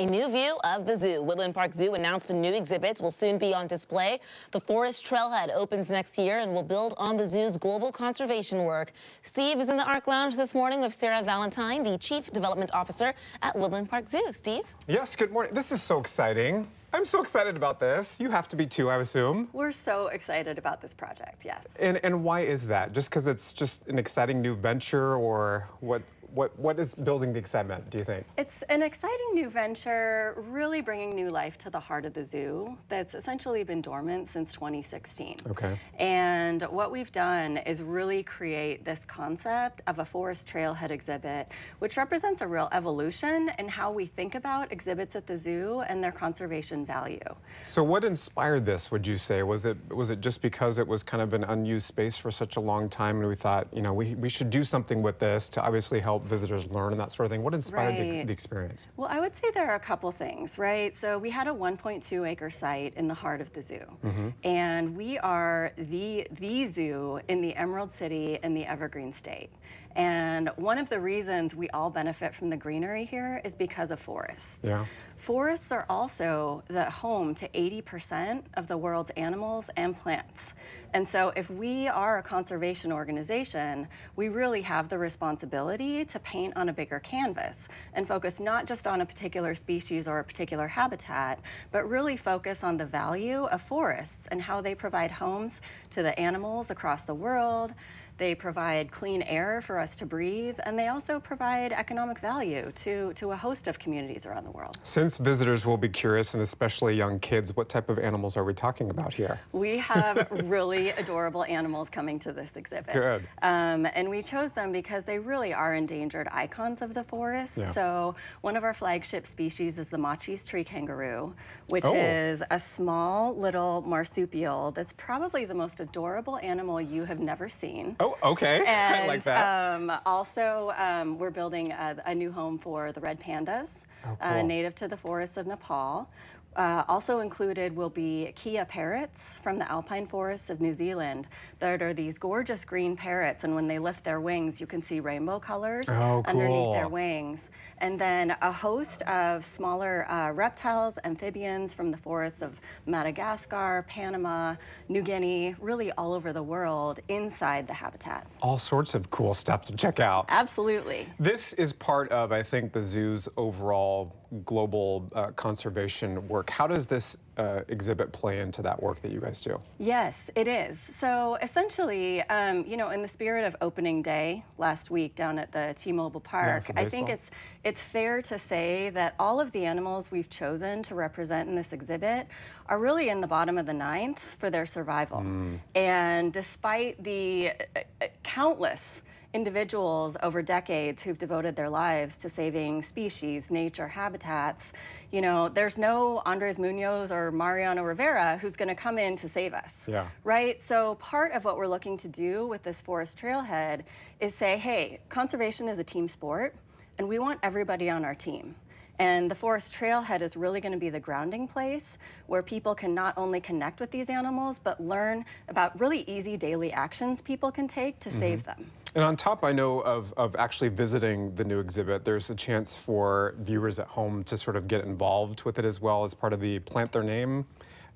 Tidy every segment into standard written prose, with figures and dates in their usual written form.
A new view of the zoo. Woodland Park Zoo announced a new exhibit will soon be on display. The Forest Trailhead opens next year and will build on the zoo's global conservation work. Steve is in the ARC Lounge this morning with Sarah Valentine, the Chief Development Officer at Woodland Park Zoo. Steve? Yes, good morning. This is so exciting. I'm so excited about this. You have to be too, I assume. We're so excited about this project, yes. And why is that? Just because it's just an exciting new venture, or what is building the excitement, do you think? It's an exciting new venture, really bringing new life to the heart of the zoo that's essentially been dormant since 2016. Okay. And what we've done is really create this concept of a forest trailhead exhibit, which represents a real evolution in how we think about exhibits at the zoo and their conservation value. So what inspired this, would you say? Was it just because it was kind of an unused space for such a long time and we thought, you know, we should do something with this to obviously help visitors learn and that sort of thing? What inspired the experience? Well, I would say there are a couple things, right? So we had a 1.2 acre site in the heart of the zoo. And we are the zoo in the Emerald City in the Evergreen State. And one of the reasons we all benefit from the greenery here is because of forests. Yeah. Forests are also the home to 80% of the world's animals and plants. And so if we are a conservation organization, we really have the responsibility to paint on a bigger canvas and focus not just on a particular species or a particular habitat, but really focus on the value of forests and how they provide homes to the animals across the world. They provide clean air for us to breathe, and they also provide economic value to a host of communities around the world. Since visitors will be curious, and especially young kids, what type of animals are we talking about here? We have really adorable animals coming to this exhibit. Good. And we chose them because they really are endangered icons of the forest. Yeah. So one of our flagship species is the Machi's tree kangaroo, which is a small little marsupial that's probably the most adorable animal you have never seen. Oh, okay. And I like that. also, we're building a new home for the red pandas, cool. native to the forests of Nepal. Also included will be Kia parrots from the alpine forests of New Zealand that are these gorgeous green parrots, and when they lift their wings you can see rainbow colors underneath their wings. And then a host of smaller reptiles, amphibians from the forests of Madagascar, Panama, New Guinea, really all over the world inside the habitat. All sorts of cool stuff to check out. Absolutely. This is part of, I think, the zoo's overall global conservation work. How does this exhibit play into that work that you guys do? Yes, it is. So essentially, you know, in the spirit of opening day last week down at the T-Mobile Park, I think it's fair to say that all of the animals we've chosen to represent in this exhibit are really in the bottom of the ninth for their survival. And despite the countless individuals over decades who've devoted their lives to saving species, nature, habitats, you know, there's no Andres Munoz or Mariano Rivera who's going to come in to save us, right? So part of what we're looking to do with this forest trailhead is say, hey, conservation is a team sport, and we want everybody on our team. And the forest trailhead is really going to be the grounding place where people can not only connect with these animals, but learn about really easy daily actions people can take to save them. And on top, I know of actually visiting the new exhibit, there's a chance for viewers at home to sort of get involved with it as well as part of the Plant Their Name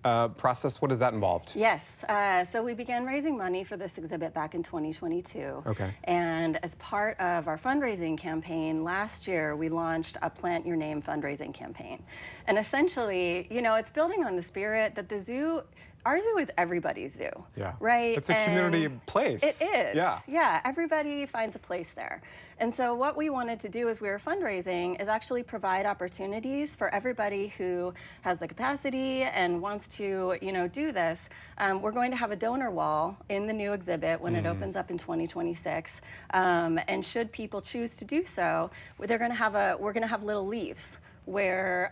process. What does that involve? Yes, so we began raising money for this exhibit back in 2022. Okay. And as part of our fundraising campaign last year, we launched a Plant Your Name fundraising campaign. And essentially, you know, it's building on the spirit that the zoo, our zoo is everybody's zoo, right? It's a community place. It is, yeah, everybody finds a place there. And so what we wanted to do as we were fundraising is actually provide opportunities for everybody who has the capacity and wants to, you know, do this. We're going to have a donor wall in the new exhibit when it opens up in 2026. And should people choose to do so, we're going to have little leaves where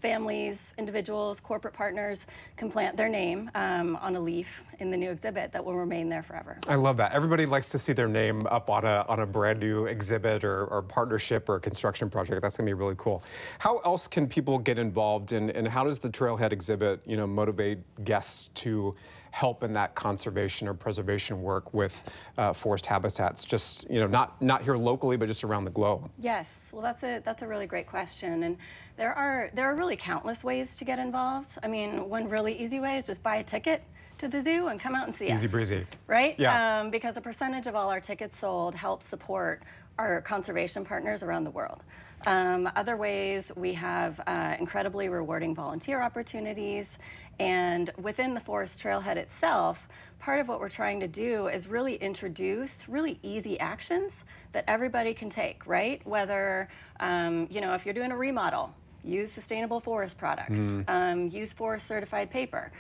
families, individuals, corporate partners can plant their name on a leaf in the new exhibit that will remain there forever. I love that. Everybody likes to see their name up on a brand new exhibit or partnership or construction project. That's going to be really cool. How else can people get involved and how does the Trailhead exhibit, you know, motivate guests to help in that conservation or preservation work with forest habitats, just, you know, not here locally, but just around the globe? Yes, well, that's a really great question, and there are really countless ways to get involved. I mean, one really easy way is just buy a ticket to the zoo and come out and see us. Easy breezy. Right? Yeah. Because a percentage of all our tickets sold helps support our conservation partners around the world. Other ways, we have incredibly rewarding volunteer opportunities, and within the Forest Trailhead itself, part of what we're trying to do is really introduce really easy actions that everybody can take, right? Whether, you know, if you're doing a remodel, use sustainable forest products, use forest certified paper,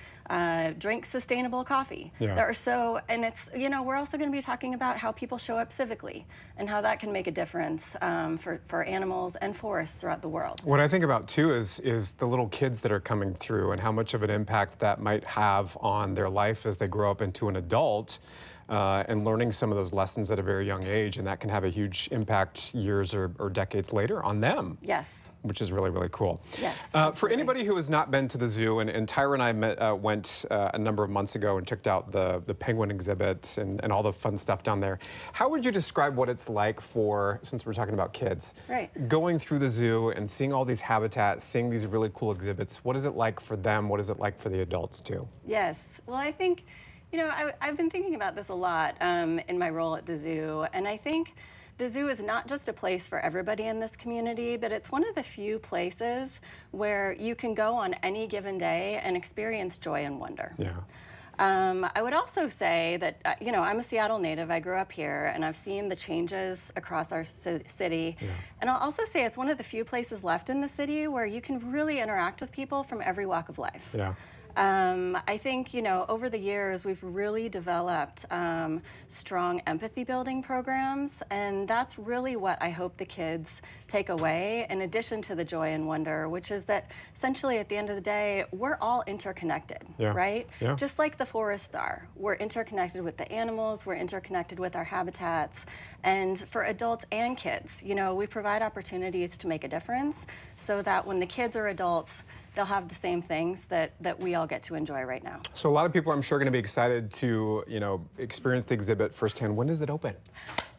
drink sustainable coffee. Yeah. There are and it's, you know, we're also going to be talking about how people show up civically and how that can make a difference for animals and forests throughout the world. What I think about too is the little kids that are coming through and how much of an impact that might have on their life as they grow up into an adult. And learning some of those lessons at a very young age, and that can have a huge impact years or decades later on them. Yes. Which is really, really cool. Yes. For anybody who has not been to the zoo, and Tyra and I went a number of months ago and checked out the penguin exhibit and all the fun stuff down there. How would you describe what it's like for, since we're talking about kids, right, going through the zoo and seeing all these habitats, seeing these really cool exhibits? What is it like for them? What is it like for the adults too? Yes. Well, I think, you know, I've been thinking about this a lot in my role at the zoo, and I think the zoo is not just a place for everybody in this community, but it's one of the few places where you can go on any given day and experience joy and wonder. Yeah. I would also say that, you know, I'm a Seattle native. I grew up here, and I've seen the changes across our city. Yeah. And I'll also say it's one of the few places left in the city where you can really interact with people from every walk of life. Yeah. I think, you know, over the years, we've really developed strong empathy building programs, and that's really what I hope the kids take away, in addition to the joy and wonder, which is that essentially at the end of the day, we're all interconnected, yeah, right? Yeah. Just like the forests are. We're interconnected with the animals, we're interconnected with our habitats, and for adults and kids, you know, we provide opportunities to make a difference so that when the kids are adults, they'll have the same things that we all get to enjoy right now. So a lot of people, I'm sure, are going to be excited to, you know, experience the exhibit firsthand. When does it open?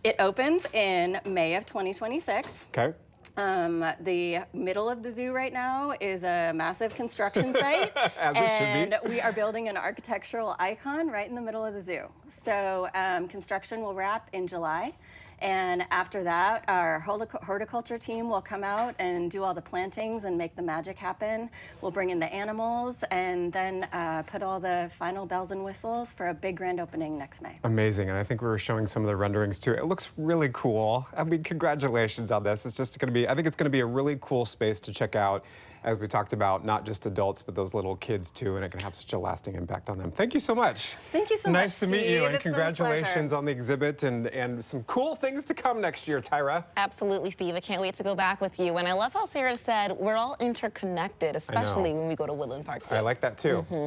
It opens in May of 2026. Okay. The middle of the zoo right now is a massive construction site. As it should be. And we are building an architectural icon right in the middle of the zoo. So construction will wrap in July. And after that, our horticulture team will come out and do all the plantings and make the magic happen. We'll bring in the animals and then put all the final bells and whistles for a big grand opening next May. Amazing, and I think we were showing some of the renderings too. It looks really cool. I mean, congratulations on this. It's just going to be, I think it's going to be a really cool space to check out, as we talked about, not just adults, but those little kids too, and it can have such a lasting impact on them. Thank you so much. Thank you so much, Nice to meet you, and It's been a congratulations pleasure. on the exhibit and some cool things to come next year, Tyra. Absolutely, Steve. I can't wait to go back with you. And I love how Sarah said we're all interconnected, especially when we go to Woodland Park Zoo. I like that too.